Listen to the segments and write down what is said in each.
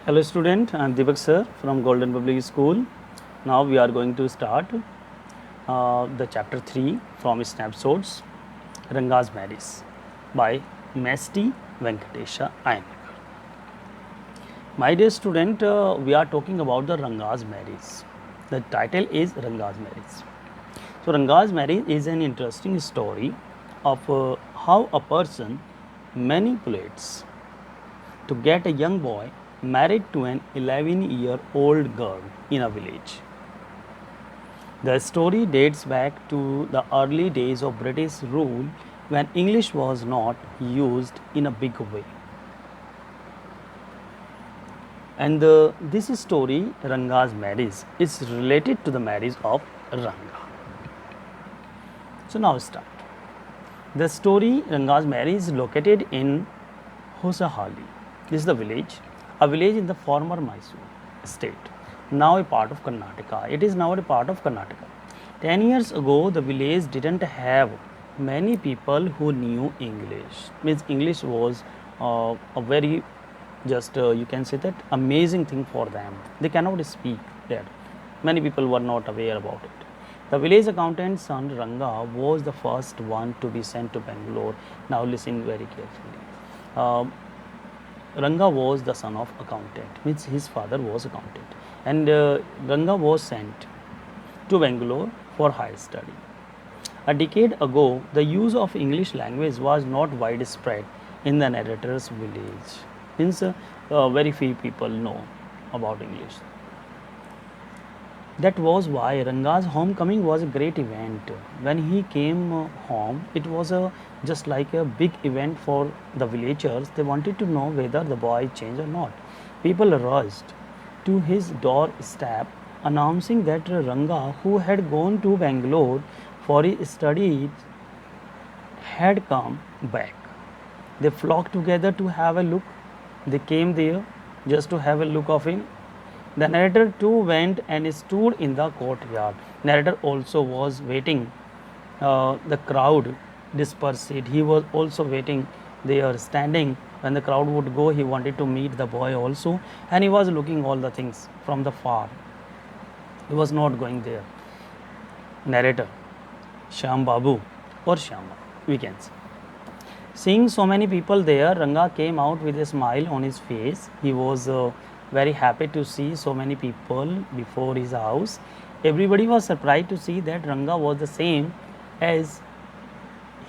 Hello student, I am Deepak sir from Golden Public School. Now we are going to start the chapter 3 from Snapshots, Ranga's Marriage by Masti Venkatesha Iyengar. My dear student, we are talking about the Ranga's marriage. The title is Ranga's marriage. So Ranga's marriage is an interesting story of how a person manipulates to get a young boy married to an 11-year-old girl in a village. The story dates back to the early days of British rule when English was not used in a big way. And this story, Ranga's marriage, is related to the marriage of Ranga. So now start. The story, Ranga's marriage, is located in Hosahali. This is the village, a village in the former Mysore state, now a part of Karnataka. It is now a part of Karnataka. 10 years ago, the village didn't have many people who knew English. Means English was a very you can say that amazing thing for them. They cannot speak there. Many people were not aware about it. The village accountant's son Ranga was the first one to be sent to Bangalore. Now listen very carefully. Ranga was the son of accountant, means his father was accountant, and Ranga was sent to Bangalore for higher study. A decade ago, the use of English language was not widespread in the narrator's village. Means very few people know about English. That was why Ranga's homecoming was a great event. When he came home, it was just like a big event for the villagers. They wanted to know whether the boy changed or not. People rushed to his doorstep announcing that Ranga, who had gone to Bangalore for his studies, had come back. They flocked together to have a look. They came there just to have a look of him. The narrator too went and stood in the courtyard. Narrator also was waiting. The crowd dispersed. He was also waiting there, standing. When the crowd would go, he wanted to meet the boy also, and he was looking all the things from the far. He was not going there. Narrator, Shyam Babu or Shyama, we can say. Seeing so many people there, Ranga came out with a smile on his face. He was very happy to see so many people before his house. Everybody was surprised to see that Ranga was the same as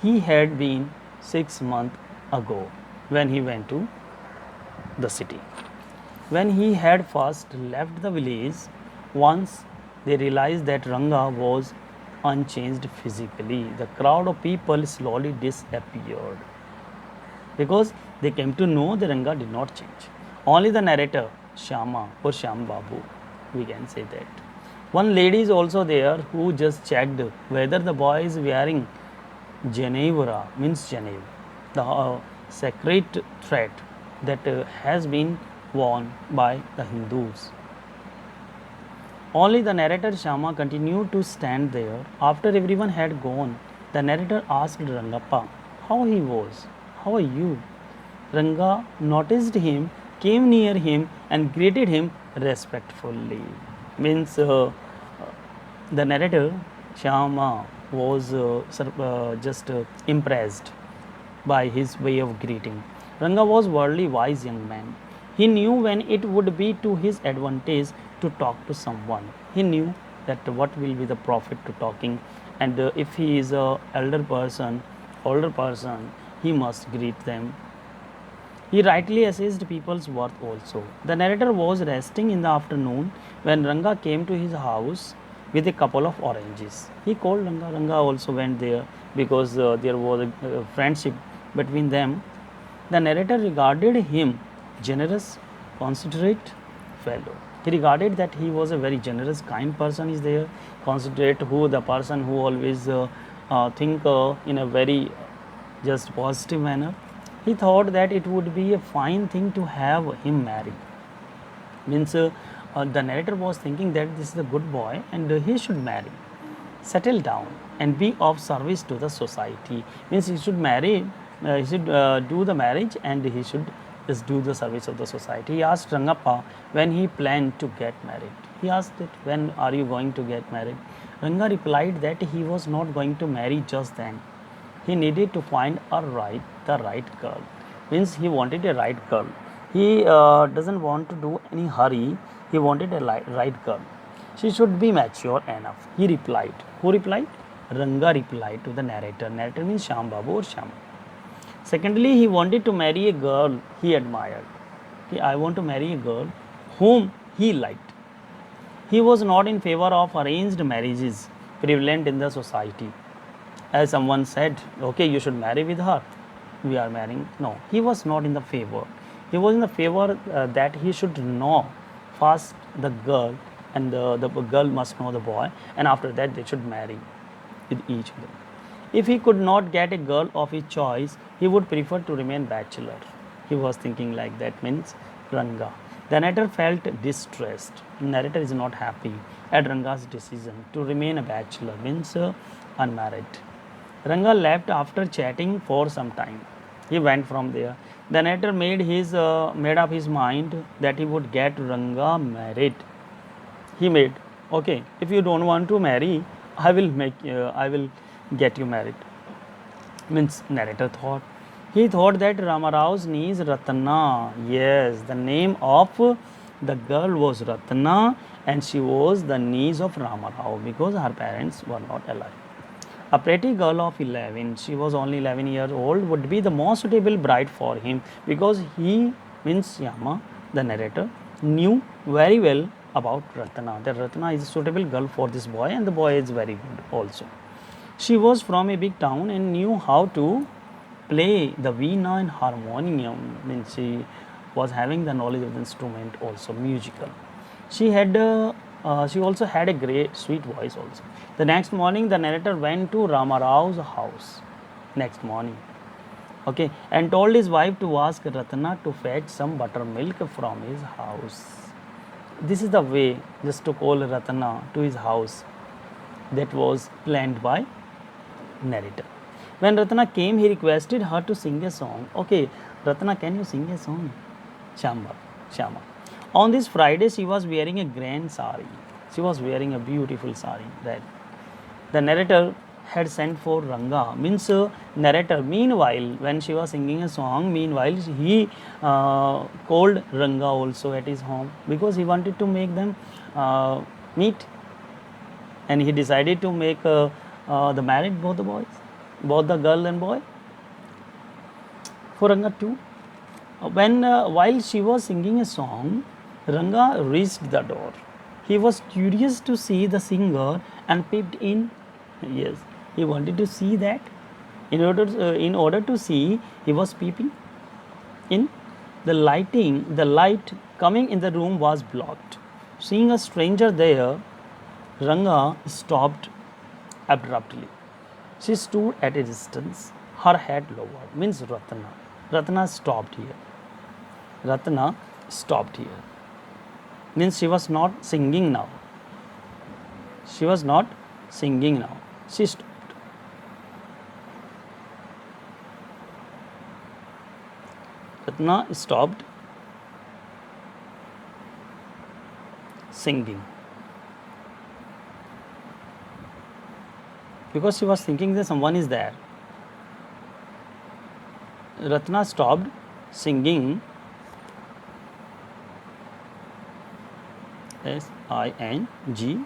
he had been 6 months ago when he went to the city. When he had first left the village, once they realized that Ranga was unchanged physically, the crowd of people slowly disappeared because they came to know that Ranga did not change. Only the narrator, Shyama or Shyam Babu, we can say that. One lady is also there who just checked whether the boy is wearing Janevara, means Janev, the sacred thread that has been worn by the Hindus. Only the narrator Shyama continued to stand there. After everyone had gone, the narrator asked Rangappa how he was. How are you? Ranga noticed him, came near him and greeted him respectfully. Means the narrator Shyama was just impressed by his way of greeting. Ranga was worldly wise young man. He knew when it would be to his advantage to talk to someone. He knew that what will be the profit to talking, and if he is a older person, he must greet them. He rightly assessed people's worth also. The narrator was resting in the afternoon when Ranga came to his house with a couple of oranges. He called Ranga. Ranga also went there because there was a friendship between them. The narrator regarded him generous, considerate fellow. He regarded that he was a very generous, kind person is there, considerate, who the person who always think in a very just positive manner. He thought that it would be a fine thing to have him marry. Means the narrator was thinking that this is a good boy and he should marry, settle down and be of service to the society. Means he should marry, he should do the marriage and he should just do the service of the society. He asked Rangappa when he planned to get married. He asked it, when are you going to get married? Ranga replied that he was not going to marry just then. He needed to find the right girl. Means he wanted a right girl. He doesn't want to do any hurry. He wanted a right girl. She should be mature enough. He replied. Who replied? Ranga replied to the narrator. Narrator means Shyam Babu or Shyam. Secondly, he wanted to marry a girl he admired. I want to marry a girl whom he liked. He was not in favor of arranged marriages prevalent in the society. As someone said, okay, you should marry with her. We are marrying. No, he was not in the favor. He was in the favor that he should know first the girl, and the girl must know the boy, and after that they should marry with each other. If he could not get a girl of his choice, he would prefer to remain bachelor. He was thinking like that, means Ranga. The narrator felt distressed. The narrator is not happy at Ranga's decision to remain a bachelor, means unmarried. Ranga left after chatting for some time. He went from there. The narrator made up his mind that he would get Ranga married. He made, okay, if you don't want to marry, I will get you married. Means narrator thought. He thought that Ramarao's niece Ratna. Yes, the name of the girl was Ratna, and she was the niece of Ramarao because her parents were not alive. A pretty girl of 11, she was only 11 years old, would be the most suitable bride for him because he, means Yama, the narrator, knew very well about Ratna. That Ratna is a suitable girl for this boy, and the boy is very good also. She was from a big town and knew how to play the veena and harmonium, means she was having the knowledge of the instrument also, musical. She also had a great sweet voice also. The next morning, the narrator went to Ramarao's house. Next morning, okay, and told his wife to ask Ratna to fetch some buttermilk from his house. This is the way just to call Ratna to his house that was planned by narrator. When Ratna came, he requested her to sing a song. Okay, Ratna, can you sing a song? Shama. On this Friday, she was wearing a grand sari. She was wearing a beautiful sari. That the narrator had sent for Ranga. Means narrator. Meanwhile, when she was singing a song, meanwhile he called Ranga also at his home because he wanted to make them meet, and he decided to make the married both the boys, both the girl and boy. For Ranga too. While she was singing a song, Ranga reached the door. He was curious to see the singer and peeped in. Yes, he wanted to see that. In order to see, he was peeping in. The light coming in the room was blocked. Seeing a stranger there, Ranga stopped abruptly. She stood at a distance, her head lowered. Means Ratna. Ratna stopped here. Ratna stopped here. Means she was not singing now. She was not singing now. She stopped. Ratna stopped singing because she was thinking that someone is there. Ratna stopped singing. S-I-N-G,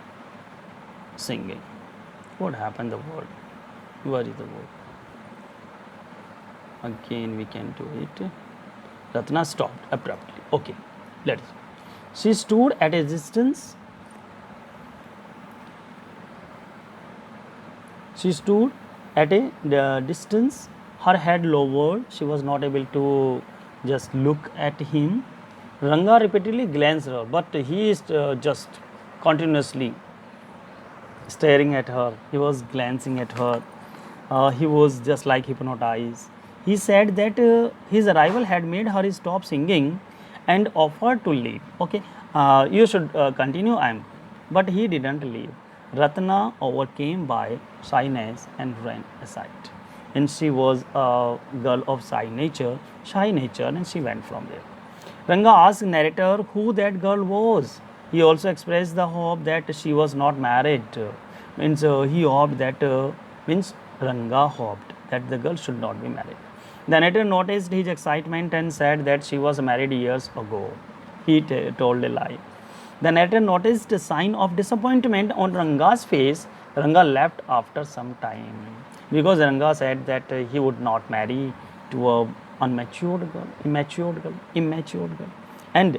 singing. What happened? The word. Where is the word? Again, we can do it. Ratna stopped abruptly. Okay, let's. She stood at a distance. She stood at a distance, her head lowered. She was not able to just look at him. Ranga repeatedly glanced her, but he is just continuously staring at her. He was glancing at her. He was just like hypnotized. He said that his arrival had made her stop singing and offered to leave. Okay, you should continue. But he didn't leave. Ratna, overcame by shyness, and ran aside. and she was a girl of shy nature, and she went from there. Ranga asked narrator who that girl was. He also expressed the hope that she was not married. Means he hoped that means Ranga hoped that the girl should not be married. The narrator noticed his excitement and said that she was married years ago. He told a lie. The narrator noticed a sign of disappointment on Ranga's face. Ranga left after some time because Ranga said that he would not marry to a immature girl, and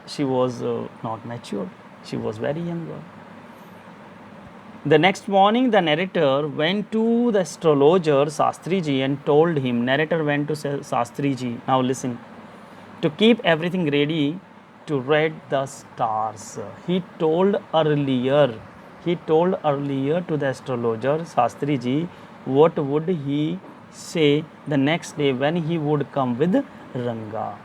she was not mature. She was very young girl. The next morning, the narrator went to the astrologer Shastriji and told him. Narrator went to Shastriji. Now listen. To keep everything ready to read the stars. He told earlier to the astrologer Shastriji what would he say the next day when he would come with Ranga.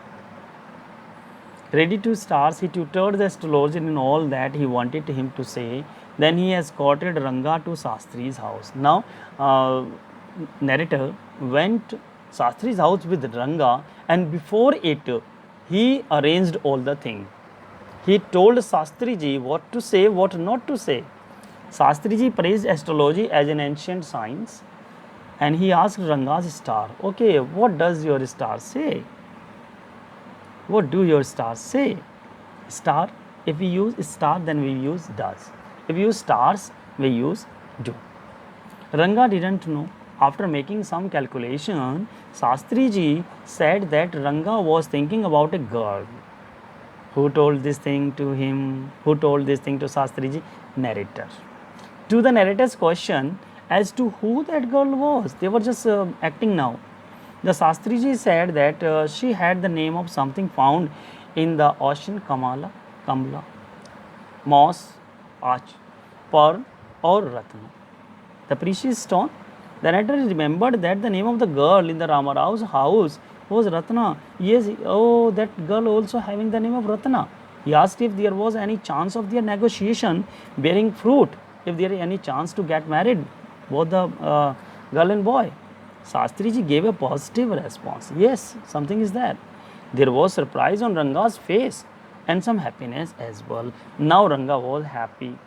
Ready to stars, he tutored the astrologer in all that he wanted him to say. Then he escorted Ranga to Shastri's house. Now, narrator went Shastri's house with Ranga, and before it, he arranged all the thing. He told Shastriji what to say, what not to say. Shastriji praised astrology as an ancient science, and he asked Ranga's star, okay, what does your star say? What do your stars say? Star, if we use star, then we use does. If we use stars, we use do. Ranga didn't know. After making some calculation, Shastriji said that Ranga was thinking about a girl. Who told this thing to him? Who told this thing to Shastriji? Narrator. To the narrator's question as to who that girl was, they were just acting now. The Shastriji said that she had the name of something found in the ocean, Kamala, moss, arch, pearl, or ratna. The precious stone. The narrator remembered that the name of the girl in the Ramarao's house was Ratna. Yes, oh, that girl also having the name of Ratna. He asked if there was any chance of their negotiation bearing fruit, if there is any chance to get married, both the girl and boy. Shastriji gave a positive response. Yes, something is there. There was surprise on Ranga's face and some happiness as well. Now Ranga was happy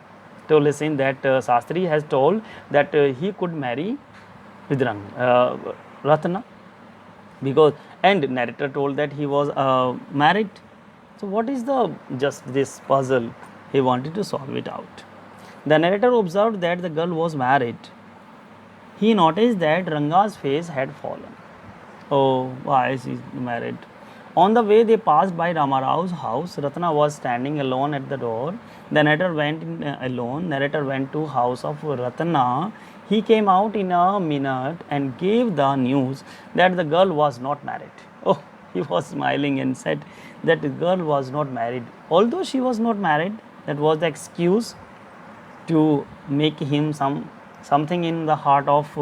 to listen that Shastri has told that he could marry with Ratna, because and narrator told that he was married. So what is the just this puzzle? He wanted to solve it out. The narrator observed that the girl was married. He noticed that Ranga's face had fallen. Oh, why is he married? On the way, they passed by Ramarao's house. Ratna was standing alone at the door. The narrator went in alone. Narrator went to house of Ratna. He came out in a minute and gave the news that the girl was not married. Oh, he was smiling and said that the girl was not married. Although she was not married, that was the excuse to make him something in the heart of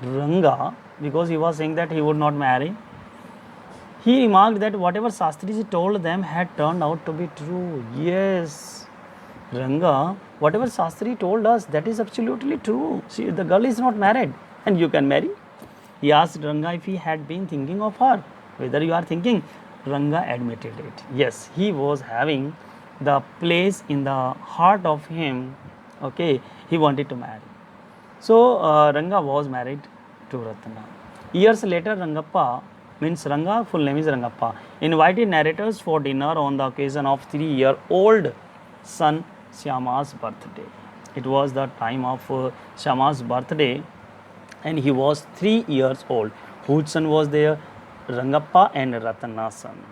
Ranga, because he was saying that he would not marry. He remarked that whatever Shastriji told them had turned out to be true. Yes, Ranga, whatever Shastri told us, that is absolutely true. The girl is not married and you can marry. He asked Ranga if he had been thinking of her, whether you are thinking. Ranga admitted it. Yes, he was having the place in the heart of him. Okay, he wanted to marry. So Ranga was married to Ratna. Years later, Rangappa, means Ranga, full name is Rangappa, invited narrators for dinner on the occasion of 3-year-old son Shyama's birthday. It was the time of Shyama's birthday and he was 3 years old. Whose son was there? Rangappa and Ratna's son.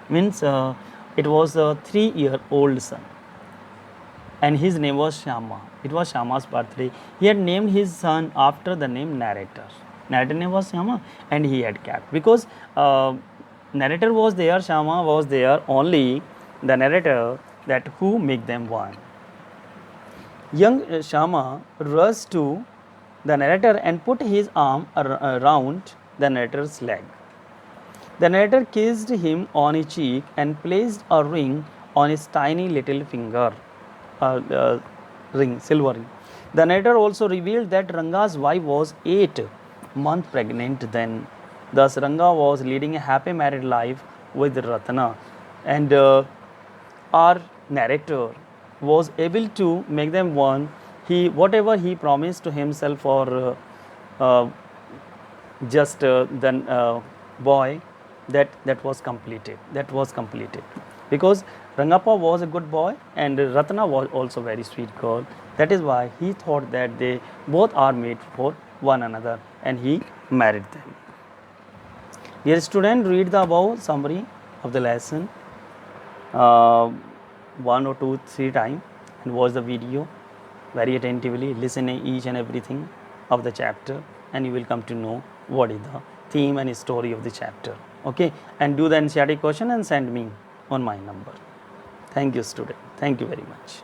Means it was a 3-year-old son. And his name was Shyama. It was Shyama's birthday. He had named his son after the name narrator. Narrator name was Shyama and he had kept. Because narrator was there, Shyama was there, only the narrator that who make them one. Young Shyama rushed to the narrator and put his arm around the narrator's leg. The narrator kissed him on his cheek and placed a ring on his tiny little finger. Ring, silver ring. The narrator also revealed that Ranga's wife was 8 months pregnant then. Thus, Ranga was leading a happy married life with Ratna, and our narrator was able to make them one. He whatever he promised to himself or just then boy, that was completed. That was completed because Rangappa was a good boy and Ratna was also very sweet girl. That is why he thought that they both are made for one another and he married them. Dear student, read the above summary of the lesson uh, one or two, three times and watch the video very attentively. Listen each and everything of the chapter, and you will come to know what is the theme and story of the chapter. Okay, and do the NCERT question and send me on my number. Thank you, student. Thank you very much.